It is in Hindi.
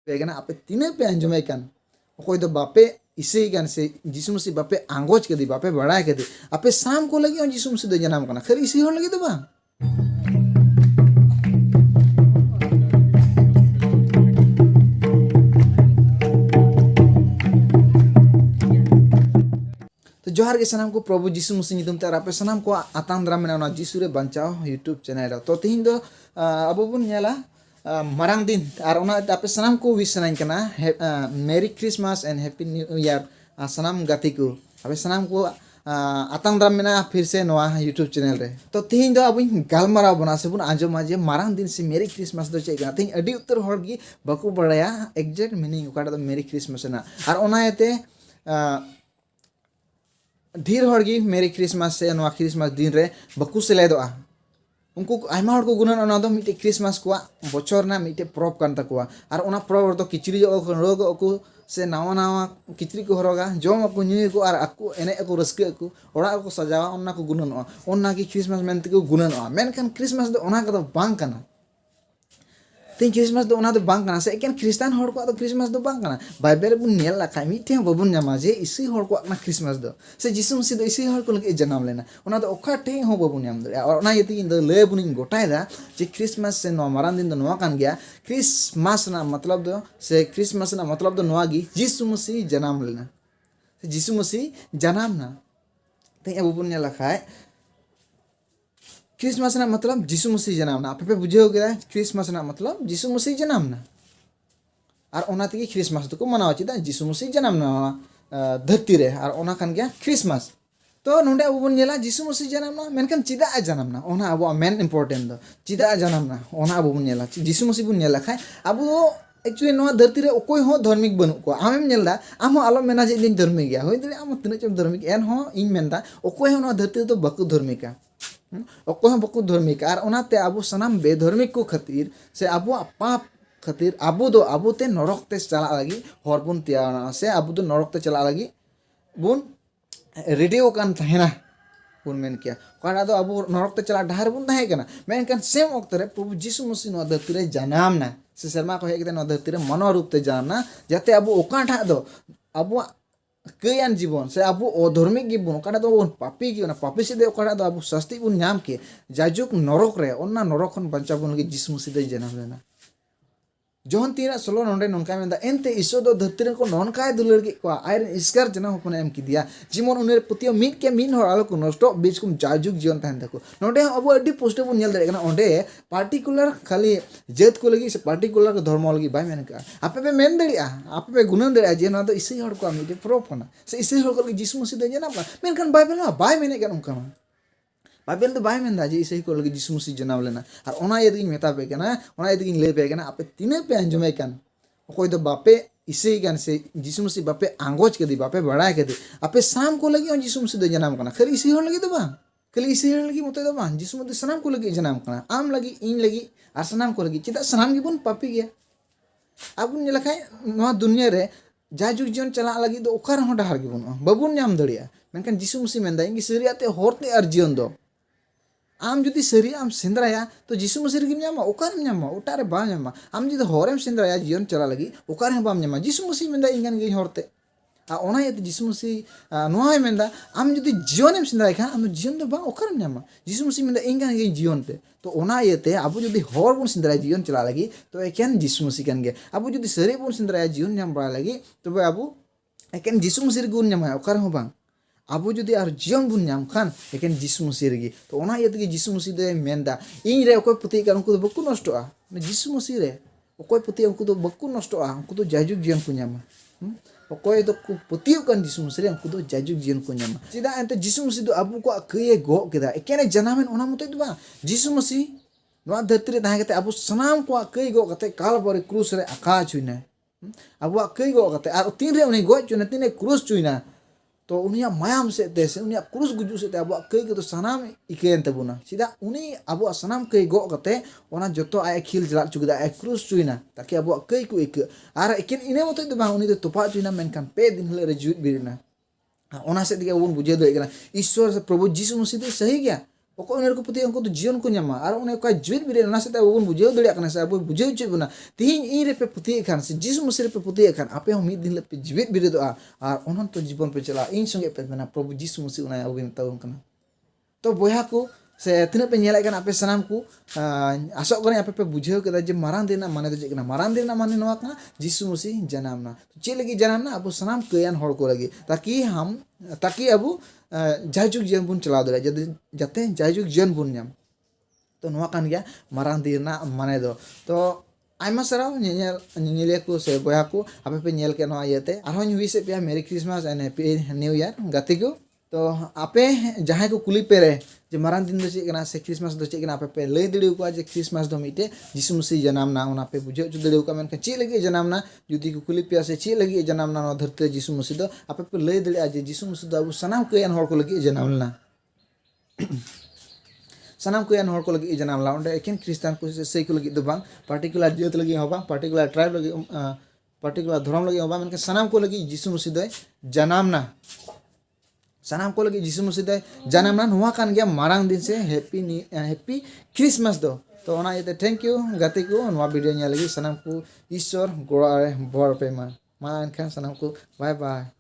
पेगना आपे तीने पे अंजमे कान अकोय दो बापे इसे कान से यीशु मसीह बापे आंगोज के दी बापे बड़ा के दी आपे शाम को लगी यीशु मसीह दो जन्म कना खरी इसी होर लगी तो बा तो जोहार के सनाम को प्रभु यीशु मसीह नितुम ते आपे सनाम को आताम द्राम मेना यीशु रे बंचाओ यूट्यूब चैनल तो तिहिन दो अबो बुन नेला marang din ar ona ape sanam ko wish sanain kana merry christmas and happy new year sanam gati ko ape sanam ko atang dram mena फिर से नवा यूट्यूब चैनल रे तो तिहिन दो अब गालमारा बना से बुन आजो माजे मारंग दिन से मेरी क्रिसमस दो चेक तिहिन अडी उत्तर हर गी बकु बड़ाया एग्जैक्ट मीनिंग उकाटा दो मेरी क्रिसमस ना और ओना एते ढेर हर गी मेरी क्रिसमस से नवा क्रिसमस दिन रे बकु सेलेदोआ उनको आयमा हर को गुनन ओना दो मिटे क्रिसमस को बचर ना मिटे प्रॉप कान तकुआ और ओना प्रॉप तो किचरी जो रोग को से नावा नावा किचरी को हरोगा जम को न्यू को और आकु एने को रस्के को ओड़ा को सजावा ओना को गुनन ओना की क्रिसमस मेनते को गुनन मेनखान क्रिसमस दो ओना को बांग काना तीन क्रिसमस दो ओना दो बांग काना से एकेन क्रिस्तान हर को क्रिसमस दो बांग काना बाइबल बुन नेल लाखा मिटे बबुन न्यामा जे इसी हर को ना क्रिसमस दो से यीशु मसीह दो इसी हर को लगे जन्म लेना ओना दो ओखा टे हो बबुन न्याम दो और ओना यति इन दो ले बुनिन गोटायदा जे क्रिसमस से नो मारान दिन दो नवा कान गया क्रिसमस ना मतलब दो से क्रिसमस ना मतलब दो नवा गी यीशु मसीह जन्म लेना यीशु मसीह जन्म ना ते बबुन नेल लाखा क्रिसमस ना मतलब यीशु मसीह जन्म ना आपे बुझे हो गया क्रिसमस ना मतलब यीशु मसीह जन्म ना और ओना तगी क्रिसमस तो को मनावा चिदा यीशु मसीह जन्म ना धरती रे और ओना खान गया क्रिसमस तो नोंडे अब बन नेला यीशु मसीह जन्म ना मेनखान चिदा जन्म ना ओना अब मेन इंपोर्टेंट दो चिदा जन्म ना ओना अब बन नेला यीशु मसीह बन नेला खाय अब एक्चुअली नवा धरती रे ओकोय हो धार्मिक बनु को आमेम नेलदा आम आलो मेना जे इन धार्मिक गया होय दरे आम तिना चम धार्मिक एन हो इन मेनदा ओकोय हो नवा धरती तो बकु धार्मिका ओकोय हो बकु धार्मिक और ओनाते अब सनाम बेधर्मिक को खातिर से अब पाप खातिर अब ते नरक ते चला लगी हर बुन त्याना से अब दो नरक ते चला लगी बुन रेडियो कान तहना बुन मेन किया कारण दो अब नरक ते चला डहार बुन तहे कना मेनकान सेम वक्त रे प्रभु यीशु मसीह नो धरती रे जन्म ना से शर्मा को हेकते नो धरती रे मनो रूप ते जन्म ना जाते अब ओकाठा दो अब कयान जीवन से अब अधर्मिक जीवन ओकाटा दो पापी की ना पापी से दे ओकाटा दो अब शास्ति बुन नाम के जाजुक नरक रे ओना नरक खन बंचा बुन के यीशु मसीह दे जन्म लेना जोहन तीना सोलो नोंडे नोनका मेंदा एनते ईश्वर दो धरती रे को नोनकाय दुलर के को आयरन इसकार जना होपन एम किदिया जीवन उनेर पुतियो मिट के मिन हर आलो को नष्ट बीच कुम जाजुक जीवन तहन तको नोंडे अब अड्डी पोस्ट बुन नेल दरे कना ओंडे पार्टिकुलर खाली जेत को लगी से पार्टिकुलर को धर्म लगी बाय मेन का आपे पे मेन दड़िया आपे पे गुणन दड़िया जे ना दो इसे हर को मिटे प्रोप ना से इसे हर को यीशु मसीह दे जना मेनखान बाइबल ना बाय मेने कन उनका बाइबल तो बाय मेन दा जे इसे को लगी यीशु मसीह जन्म लेना और ओना यदि मेता पे कना ओना यदि ले पे कना आपे तीने पे अंजमे कन कोई तो बापे इसे कन से यीशु मसीह बापे आंगोज के दी बापे बड़ा के दी आपे शाम को लगी यीशु मसीह दे जन्म कना खरी इसे हर लगी तो बा खली इसे हर लगी मते तो बा यीशु मसीह सनाम को लगी जन्म कना आम लगी इन लगी और सनाम को लगी चिदा सनाम गी बुन पापी गया अब ने लखाय नवा दुनिया रे जाजुक जीवन चला लगी तो ओकर हो डहार गी बुन बाबुन नाम दड़िया मेनखान यीशु मसीह मेंदा इंगी सरियाते होरते और जीवन दो आम जुदी सरी आम सेंद्राया तो यीशु मसीह रे न्यामा ओकार न्यामा ओटारे बा न्यामा आम जुदी होरेम सेंद्राया जीवन चला लगी ओकार बाम न्यामा यीशु मसीह मेंदा इंगान गे होरते आ ओना यत यीशु मसीह नोय मेंदा आम जुदी जीवनेम सेंद्राय खान आम जीवन दो बा ओकार न्यामा यीशु मसीह मेंदा इंगान गे जीवन ते तो ओना यते अब जुदी होर बुन सेंद्राया जीवन चला लगी तो एकेन यीशु मसीह कान गे अब जुदी सरी बुन सेंद्राया जीवन न्याम बा लगी तो अब एकेन यीशु मसीह रे गुन न्यामा ओकार हो बा अब जुदी और जीवन बुन नाम खान एकेन यीशु मसीह रेगी तो ओना ये तगी यीशु मसीह दे मेंदा इन रे ओकोय पुती का उनको बक्कु नष्टोआ यीशु मसीह रे ओकोय पुती उनको तो बक्कु नष्टोआ उनको तो जाजुक जीवन को नामा ओकोय तो पुती कान यीशु मसीह रे उनको तो जाजुक जीवन को नामा चिदा एंते यीशु मसीह दो अब को कये गो केदा एकेने जनामेन ओना मते दो बा यीशु मसीह नवा धरती रे ताहे कते अब सनाम को कये गो कते काल पर क्रूस रे आका चुइना अब कये गो कते और तीन रे उनी गो चुना तीन क्रूस चुइना तो उनिया मायाम से देसे उनिया क्रूस गुजु से अब कई के तो सनाम इकेन तबुना सीधा उनी अब सनाम कई गो कते ओना जतो आय खिल जला चुगदा आय क्रूस चुइना ताकि अब कई को एक आर एकेन इने मतो तो बा उनी तो तोपा चुइना मेनखान पे दिन हले रे जुत बिरिना ओना से दिगे उन बुझे दो एकना ईश्वर से प्रभु यीशु मसीह तो सही गया ᱚᱠᱚᱭ ᱩᱱᱤ ᱨᱮᱠᱚ ᱯᱟᱹᱛᱭᱟᱹᱜᱼᱟ ᱩᱱᱠᱩ ᱫᱚ ᱡᱤᱭᱚᱱ ᱠᱚ ᱧᱟᱢᱟ ᱟᱨ ᱚᱱᱮ ᱚᱠᱟ ᱡᱤᱣᱮᱫ ᱵᱤᱨᱮᱫ ᱚᱱᱟ ᱥᱟᱛᱮ ᱟᱵᱚ ᱵᱚᱱ ᱵᱩᱡᱷᱟᱹᱣ ᱫᱟᱲᱮᱭᱟᱜ ᱠᱟᱱᱟ ᱥᱮ ᱟᱵᱚ ᱵᱩᱡᱷᱟᱹᱣ ᱦᱚᱪᱚᱭᱮᱫ ᱵᱚᱱᱟ ᱛᱤᱦᱤᱧ ᱤᱧ ᱨᱮᱯᱮ ᱯᱟᱹᱛᱭᱟᱹᱜ ᱠᱷᱟᱱ ᱥᱮ ᱡᱤᱥᱩ ᱢᱟᱹᱥᱤ ᱨᱮᱯᱮ ᱯᱟᱹᱛᱭᱟᱹᱜ ᱠᱷᱟᱱ ᱟᱯᱮ ᱦᱚᱸ ᱢᱤᱫ ᱫᱤᱱ ᱦᱤᱞᱳᱜ ᱯᱮ ᱡᱤᱣᱮᱫ ᱵᱤᱨᱮᱫᱚᱜᱼᱟ ᱟᱨ ᱚᱱᱚᱱᱛᱚ ᱡᱤᱵᱚᱱ ᱯᱮ ᱪᱟᱞᱟᱜᱼᱟ ᱤᱧ ᱥᱚᱸᱜᱮ ᱯᱮ ᱛᱟᱦᱮᱱᱟ ᱯᱨᱚᱵᱷᱩ ᱡᱤᱥᱩ ᱢᱟᱹᱥᱤ ᱚᱱᱟ ᱟᱵᱚ ᱢᱮᱛᱟᱵᱚᱱ ᱠᱟᱱᱟ ᱛᱚ ᱵᱚᱭᱦᱟ ᱠᱚ से तीन पे नेल आसो सामान को आसोग करें आपे पे बुझे के जे मारान दिन माने तो चेक मारान दिन माने नवा कना जीसु मसीह जनामना चे लगी जनामना अब सामान कयान हड़ को लगी ताकि अब जायजुग जीवन बन चलाव दाड़े जाते जायजुग जीवन बन नाम तो नवा कान गया मारान दिन माने दो तो आयमा साराव नेलिया को से बया को आपे पे नेल के नवा इयाते आरों विश पे मेरी Christmas and happy new year गाते को तो आपे जहाँ को कुली पे रहे जे मारान दिन दो चेकना से क्रिसमस दो चेकना आपे पे लई दड़े को जे क्रिसमस दो मिटे जीसु मसीह जनामना ओना पे बुझे जो दड़े को मेनका चे लगी जनामना जुदी को कुली पे से चे लगी जनामना नो धरते जीसु मसीह दो आपे पे लई दड़े जे जीसु मसीह दो अब सनाम को यान हड़ को लगी जनामना सनाम को यान हड़ को लगी जनामला ओंडे एकेन क्रिश्चियन को से को लगी दो बांग पार्टिकुलर जात लगी हो बांग पार्टिकुलर ट्राइब लगी पार्टिकुलर धर्म लगी हो बांग मेनका सनाम को लगी जीसु मसीह दो जनामना सानाम को लगी जीसु मसीह जनामना नोवा कान गया मारांग दिन से हैप्पी क्रिसमस दो तो ओना इते थैंक यू गाते को नोवा वीडियो ᱧᱮᱞ लगी सानाम को ईश्वर गोड़ा बर पे मा एनखान सानाम को बाय बाय।